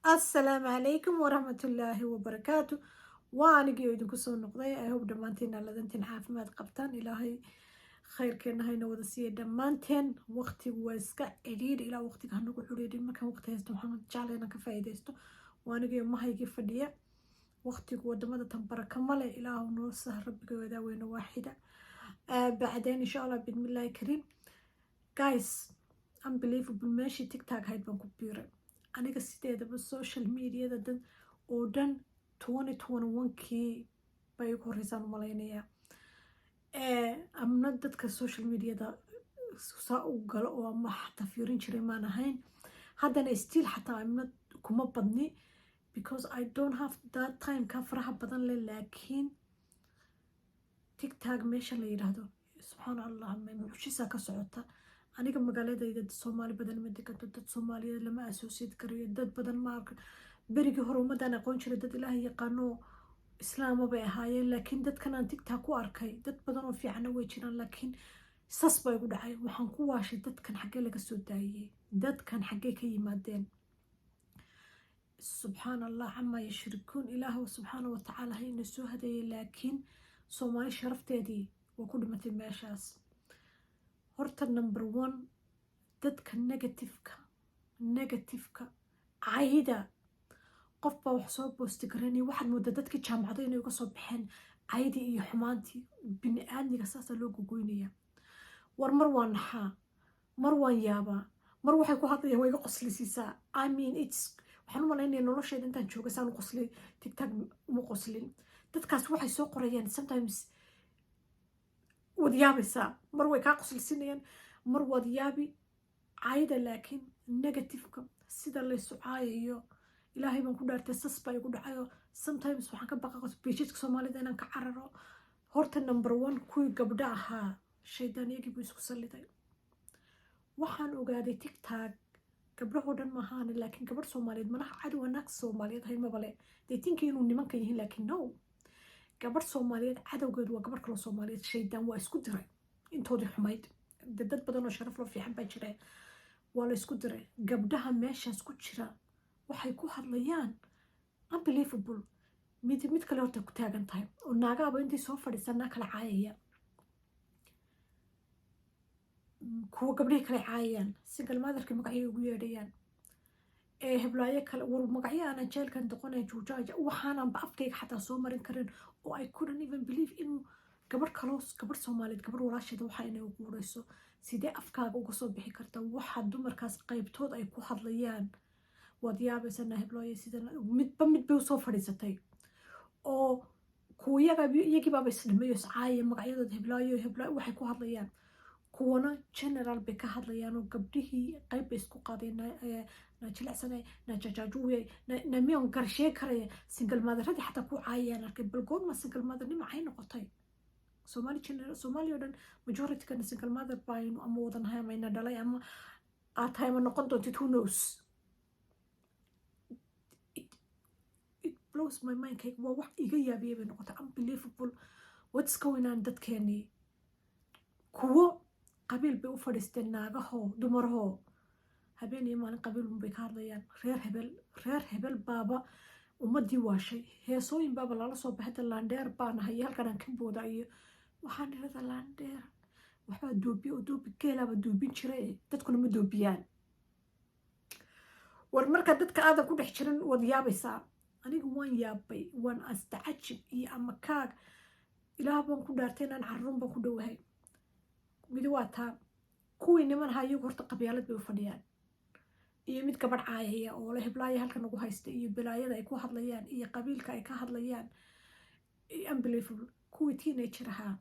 السلام عليكم ورحمة الله وبركاته. وأنا قاعد كسر نقضي أهوب دمانتين على ذنتين عافمات قبطان إلهي خير كنا هاي نوضسية دمانتين وقتي واسكا إليد إلى وقتي كانوا حريرين ما كان وقتي هستو محمد جعلنا كفايدة هستو وأنا قاعد ما هي كيف فدية وقتي قوة مدة تنبرة كملة إله ونوصه ربك وداوين واحدة. بعدين إن شاء الله بإذن الله كريم guys unbelievable ماشي تيك تاك هاي بنكو بيرة aniga sideedaba social mediada dad oo dhan 2021kii bay ugu horeysaan u malaynayaa amna dadka social mediada saa u galo oo ama xataa fiirin jiray maan ahayn haddana still xataa amna kuma badni because I don't have that time ka faraha badan leh laakiin tiktok meesha la yidhaahdo subxaan allah mucjisaa ka socota aniga magaaladayda Soomaali badan ma deganto dad Soomaaliyeed lama associate kariyo dad badan ma arka berigi hore umadan aqoon jiray dad ilaahay yaqaano islaamo bay ahaayeen laakiin dadkan aan tiktok ku arkay dad badan oo fiican way jiraan laakiin sas bay ugu dhacay waxaan ku waashay dadkan xagee laga soo daayay dadkan xagee ka yimaadeen subxaan allah ama yashrikuun ilaahu subxaanahu wa tacaala hayna soo hadeeyay laakiin Soomaali sharafteedii waa ku dhimatay meeshaas horta number 1 dadka negativeka cayda qof baa wax soo boosti garanay waxaad moodaa dadkii jaamacado inay uga soo baxeen caydii iyo xumaantii bini aadmiga saasaa loo gogoynaya war mar waan naxaa mar waan yaabaa mar waxay ku hadlayaan waa iga qoslisiisaa I mean it's waxaan u malaynaya nolosheeda intaan jooga saan u qoslay tiktok uma qoslin dadkaas waxay soo qorayaan sometimes waad yaabaysaa mar way kaa qoslisinayaan mar waad yaabi cayda laakiin negativeka sida laysu caayayo ilaahay baan ku dhaartay sas baa igu dhacayo sometimes waxaan ka baqa beejidka soomaalida inaan ka cararo horta number 1 kuwii gabdha ahaa shaydaan iyagii buu isku salliday waxaan ogaaday tiktok gabdhahoo dhan maahaane laakiin gabadh soomaaliyeed manaha cadowa naag soomaaliyeed hay mabale they think inuu nimanka yihiin laakiin no gabadh soomaaliyeed cadowgeed waa gabadh kaloo soomaaliyeed shaydaan waa isku diray intoodii xumayd dad badan oo sharaf loo fiican baa jira waa la isku diray gabdhaha meeshaas ku jira waxay ku hadlayaan unbelievable mid kale horta ku taagan tahay oo naagaaba intii soo fadhiisanaa kala caayaya kuwa gabdhihii kale caayayaan single motherkii magacyay ugu yeedhayaan heblaayo kale war magacyo aanan jeelkan doqonaya juujaaja waxaananba afkayga xataa soo marin karin oo I couldn't even believe inuu gabadh Soomaaliyeed gabadh walaasheeda waxa inay ugu wareyso sidee afkaaga uga soo bixi karta waxa dumarkaas qaybtood ay ku hadlayaan waad yaabaysanaa heblaayo sidan midba mid bay usoo fadhiisatay oo iyagii baaba isdhimayo iscaaya magacyadooda heblaayo waxay ku hadlayaan kuwana general bay ka hadlayaan oo gabdhihii qayb bay isku qaadeen na jilicsanay na jajaajuuye na miyan garshee karaya single motherradii xataa ku caayayaan arkay bal goorma single mother nimacay noqotay Soomaali oo dhan majoritykan single mother baynu ama wadanahay ama ina dhalay ama aad tahay ma noqon doontid who knows it blows my mind waa wax iga yaabiyay bay noqotay unbelievable what's going on dadkeenii kuwo qabiil bay u fadhiisteen naagahoo dumarahoo habeen iyo maalin qabiil unbay ka hadlayaan reer hebel baaba ummadii waashay heesooyin baaba lala soo baxay laandheer baan ahay halkan aan ka booda iyo waxaan irada laandheer waxbaa doobiye oo doobi geelaaba doobin jiray dadkuna ma doobiyaan war marka dadka aadan ku dhex jirin waad yaabaysaa aniga waan yaabay waan astacajib iyo ama kaag ilaah baan ku dhaartay inaan carruun baan ku dhowahay mid waa taa kuwii niman ahaa iyagu horta qabyaalad bay u fadhiyaan iyo mid gabadh caayaya oo la heblaaya halkan ugu haysta iyo bilaayada ay ku hadlayaan iyo qabiilka ay ka hadlayaan unbelievable kuwii teenager ahaa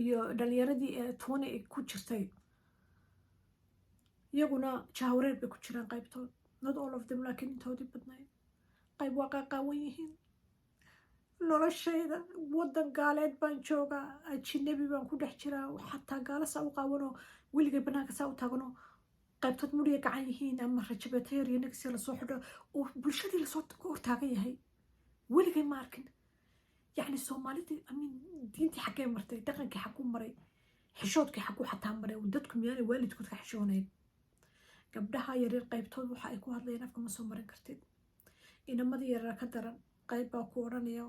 iyo dhalinyaradii 20 ku jirtay iyaguna jahwareer bay ku jiraan qaybtood not all of them laakiin intoodii badnayd qayb waa qaaqaawan yihiin noloshayda wadan gaaleed baan joogaa ajnabi baan ku dhex jiraa xataa gaala saa u qaawanoo weligay banaanka saa u taaganoo qaybtood mudhiga gacan yihiin ama rajabeeta yar iyo nagsi lasoo xidho oo bulshadii lasoo hortaagan yahay weligay ma arkin yacni soomaalidii diintii xaggee martay dhaqankii xaguu maray xishoodkii xaguu xataa maray dadku miyaanay waalidkood ka xishoonayn gabdhaha yaryar qaybtood waxa ay ku hadlayaan afka ma soo marin kartid inamadii yaryar ka daran qayb baa ku odhanaya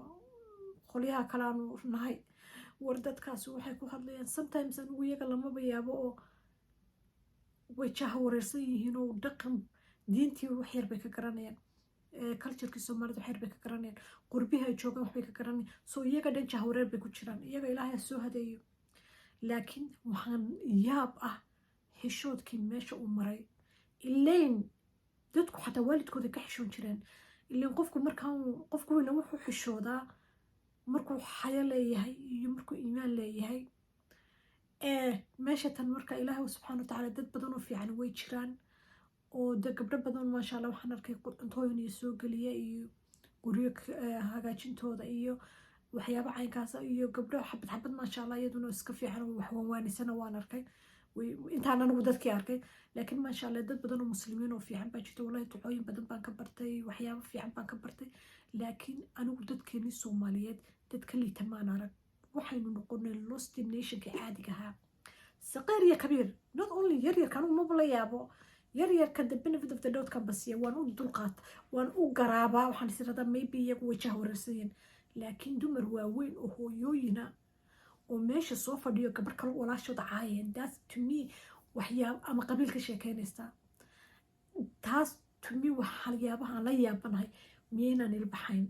qolyaha kale aanu nahay war dadkaasi waxay ku hadlayaan sometimes anigu iyaga lamaba yaabo oo way jaha wareersan yihiin oo dhaqan diintii wax yar bay ka garanayaan culturekii soomaalida wax yar bay ka garanayaan qurbihi ay joogaan waxbay ka garanayaan soo iyaga dhan jaha wareer bay ku jiraan iyaga ilaahay soo hadeeyo laakiin waxaan yaab ah xishoodkii meesha uu maray ilayn dadku xataa waalidkooda ka xishoon jireen ilayn qofku markaan qofku weyna wuxuu xishoodaa markuu xayo leeyahay iyo markuu iimaan leeyahay meesha tan marka ilaahay subxaana watacaala dad badan oo fiican way jiraan oo de gabdho badan maasha allah waxaan arkay cuntooyin iyo soo geliya iyo guryo hagaajintooda iyo waxyaabo caynkaas iyo gabdho xabad xabad maasha allah iyaduna iska fiican wax waawaanisana waan arkay intaan anigu dadkii arkay laakiin maasha allah dad badan oo muslimiin oo fiican baa jirta wallahi ducooyin badan baan ka bartay waxyaabo fiican baan ka bartay laakiin anigu dadkeenii soomaaliyeed dad ka liita maan arag waxaynu noqonay lost nationka caadiga ahaa saqiir iyo kabiir not only yaryarka anigu maba la yaabo yaryarka the benefit of the doubt kan basiya waan u dulqaat waan u garaabaa waxaan isiradaa maybe iyagu way jaha wareersanyiin laakiin dumar waaweyn oo hooyooyina oo meesha soo fadhiyo gabar kale walaashooda caayeen that's to me waxyaab ama qabiil ka sheekeynaysaa taas to me waxyaabahaan la yaabanahay miyaynaan ilbaxayn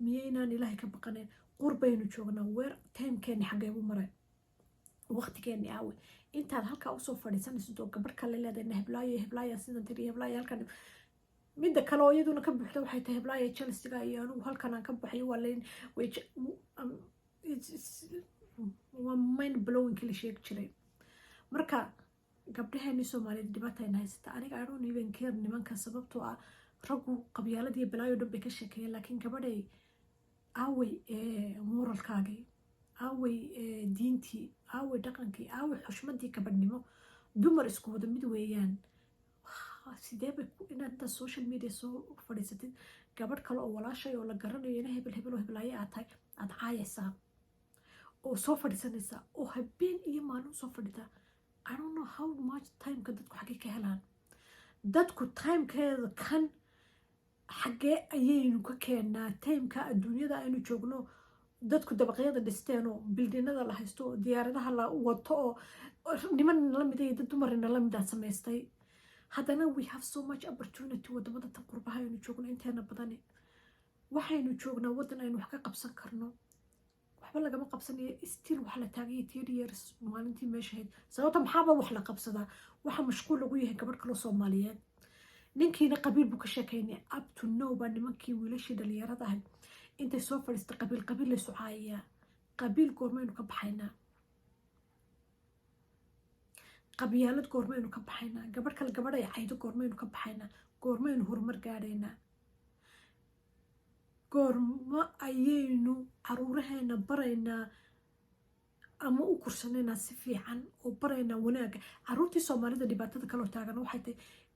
miyaynaan ilaahay ka baqanayn qurbaynu joognaa weer timekeeni xaggeebu maray waqtigeeni aawe intaad halkaa usoo fadhiisanaysid oo gabar kale leedahay heblaayo sidan tiri heblaayo halkan midda kale oo iyaduna ka buuxda waxay tahay heblaayo chelsiga iyo anigu halkan aan ka baxay waa leyn waa mind blowingkii la sheegi jiray marka gabdhaheenii soomaaliyeed dhibaata ayna haysata aniga I don't even care nimanka sababtoo ah raggu qabyaaladii balaayo dhan bay ka sheekeeyeen laakiin gabadhay aaway moralkaagii aaway diintii aaway dhaqankii aaway xushmadii gabadhnimo dumar isku wada mid weeyaan sidee bay inaad intaad social media soo fadhiisatid gabadh kale oo walaashay oo la garanayo ina hebel hebel oo heblaaye aad tahay aad caayaysaa oo soo fadhiisanaysaa oo habeen iyo maalin soo fadhitaa I don't know how much timeka dadku xaggee ka helaan dadku timekeeda kan xaggee ayaynu ka keenaa timeka adduunyada aynu joogno dadku dabaqyada dhisteen oo bildinada la haysto oo diyaaradaha la wato oo niman lamid iyo dad dumarina lamida samaystay haddana we have so much opportunity wadamada tan qurbaha aynu joogno inteena badani waxaynu joognaa waddan aynu wax ka qabsan karno waxba lagama qabsanayo still waxa la taagaya 10 years maalintii meeshahayd sababta maxaaba wax la qabsadaa waxa mashquul lagu yahay gabadh kaloo soomaaliyeed ninkiina qabiil buu ka sheekaynaya up to now baa nimankii wiilashii dhalinyarada ahay intay soo fadhiista qabiil laysu caayayaa qabiil goormaynu ka baxaynaa qabyaalad goormaynu ka baxaynaa gabadh kale gabadh ay caydo goormaynu ka baxaynaa goormaynu horumar gaadhaynaa goorma ayaynu caruuraheena baraynaa ama u kursanaynaa si fiican oo baraynaa wanaaga caruurtii soomaalida dhibaatada kaloo taagan waxay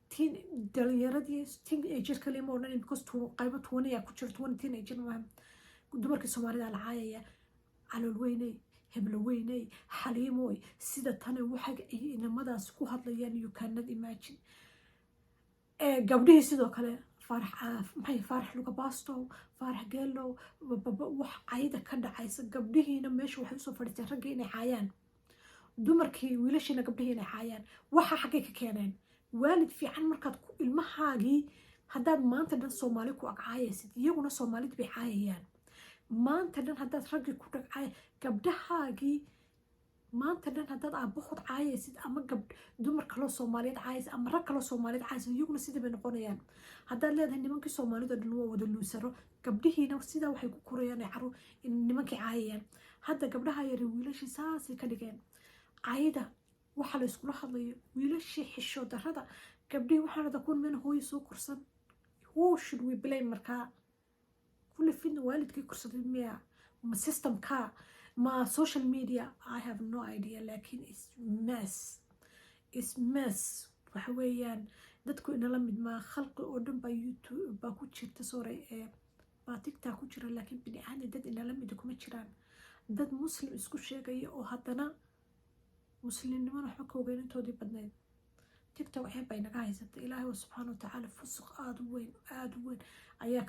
tahay dhalinyaradii teenager kaliya ma odhan because qaybo 20 ku jiro 20 teenager dumarkii soomaalida la caayaya calool weynay heblo weynay xaliimoy sida tane waxa ay inamadaas ku hadlayaan you cannot imagine gabdhihii sidoo kale faarax luga baastow faarax geelow wax cayda ka dhacaysa gabdhihiina meesha waxay usoo fadhiisteen raggii inay caayaan dumarkii wiilashiina gabdhihii inay caayaan waxa xaggay ka keeneen waalid fiican markaad ilmahaagii haddaad maanta dhan soomaali ku ag caayaysid iyaguna soomaalid bay caayayaan maanta dhan haddaad raggii ku dhagcaay gabdhahaagii maanta dhan haddaad aabahood caayaysid ama dumar kaloo soomaaliyeed caayaysid ama rag kaloo soomaaliyeed caayaysid iyaguna sidii bay noqonayaan haddaad leedahay nimankii soomaalida dhan waa wada luusaro gabdhihiina sidaa waxay ku korayaan nimankii caayayaan hadda gabdhaha yari wiilashii saasay ka dhigeen caayida waxa la iskula hadlayo wiilashii xisho darada gabdhihii waxaan rada kun meel hooyo soo korsan who should we blame markaa kulli fidna waalidkii korsaday miya ma systemka ma social media I have no idea laakiin is mess waxa weeyaan dadku inala mid maa khalqi oo dhan baa youtube baa ku jirta sooray baa tiktok ku jira laakiin bini aadam dad inala mid kuma jiraan dad muslim isku sheegaya oo haddana muslimnimada waxba ka ogeyn intoodii badnayd tiktok ceeb bay naga haysata ilaahay subxaana watacaala fusuq aada u weyn ayaa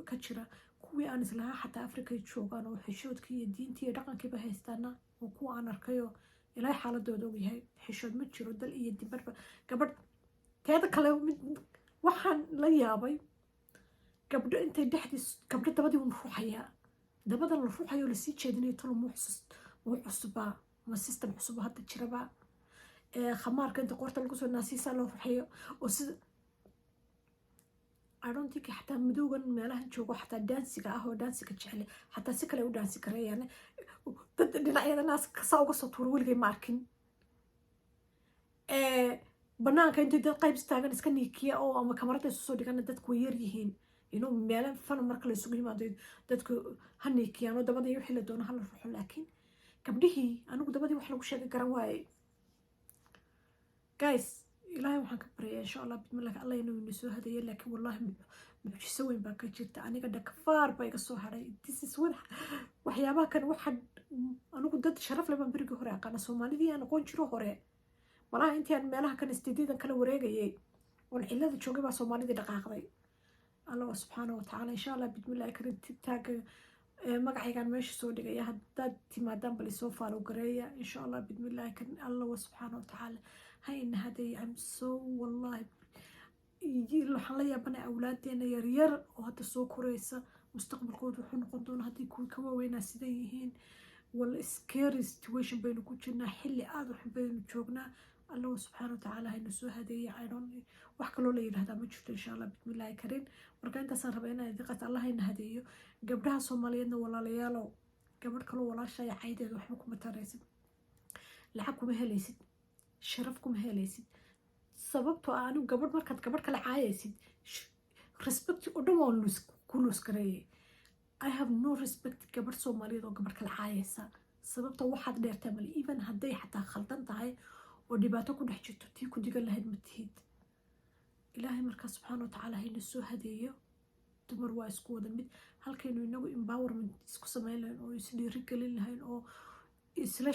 ka jira kuwii aan islahaa xataa afrikay joogaan oo xishoodkii iyo diintii iyo dhaqankiiba haystaana oo kuwa aan arkayoo ilaahay xaaladooda og yahay xishood ma jiro dal iyo dibarba gabadh teeda kale waxaan la yaabay gabdho intay dhexdiis gabdho dabadii un ruuxayaa dabadan la ruuxayo lasii jeedinayo talo muu cusubaa ma system cusuba hadda jiraba khamaarka inta qoorta lagu soo naasiisaa loo ruuxayo oo sida I don't think xataa madowgan meelahan joogo xataa daansiga ah oo daansiga jecel xataa si kale u daansi karayaan dad dhinacyada naaska saa uga soo tuuro weligay ma arkin banaanka intay dad qayb istaagan iska niikiya oo ama kamarada isu soo dhigana dadku way yar yihiin inuu meelo fana marka la isugu yimaado dadku ha niikiyaan oo dabada iyo wixii la doono hala ruuxo laakiin gabdhihii anigu dabadii wax lagu sheegi garan waaye guys ilaahay waxaan ka baryayaa insha allah bismillaah allah inuu ina soo hadayo laakiin wallahi mucjiso weyn baa ka jirta aniga dhakafaar baa iga soo hadhay this is waxyaabaha kan waxaan anigu dad sharaf leh baan berigii hore aqaana soomaalidii aan aqoon jiro hore malaha intii aan meelaha kan istidiidan kala wareegayay oon cillada joogay baa soomaalidii dhaqaaqday allah subxaana watacaala insha allah bismillaah karin taaga magacaygaan meesha soo dhigaya haddaad timaadaan bal isoo faalow gareeya insha allah bismillaah karin allah subxaana watacaala هاي هذا I'm so والله يجي له حليا بنا أولادنا يرير وهذا سو كوريسا مستقبل كود وحنا قدون هذا يكون كوا وين سيديهين والسكير situation بينو كوتشنا حلي هذا حبين جوجنا الله سبحانه وتعالى هاي نسوا هذه عيرون وحكوا لي هذا ما شفت إن شاء الله بسم الله كريم مركان تصير بينا ذقة الله هاي هذه قبلها صوماليين ولا ليالو قبل كلو ولا شيء عيد وحكم تريسد لحكم هليسد sharafkum helaysid sababtoo aanu gabadh markaad gabadh kale caayaysid respect oo dhan waan ku luus gareeyay I have no respect gabadh soomaaliyeed oo gabadh kale caayaysa sababtoo waxaad dheertaa male even hadday xataa khaldan tahay oo dhibaato ku dhex jirto tii ku digan lahayd ma tihid ilaahay markaa subxaana watacaala hayna soo hadeeyo dumar waa isku wada mid halkaynu inagu empowerment isku samayn lahayn oo isdhiiri gelin lahayn oo isla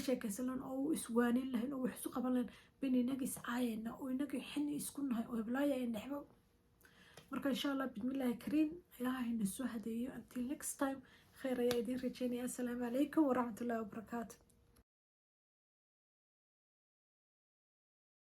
sheekaysan oo iswaanin lahayn oo wax isu qaban lahayn bayn inaga iscaayayna oo inaga xini isku nahay oo heblaaya ay nexbo marka insha allah bismillaahi kariim ilaahayna soo hadeeyo until next time khayr ayaa idiin rajeynaya assalaamu calaykum waraxmatullaahi wabarakaatu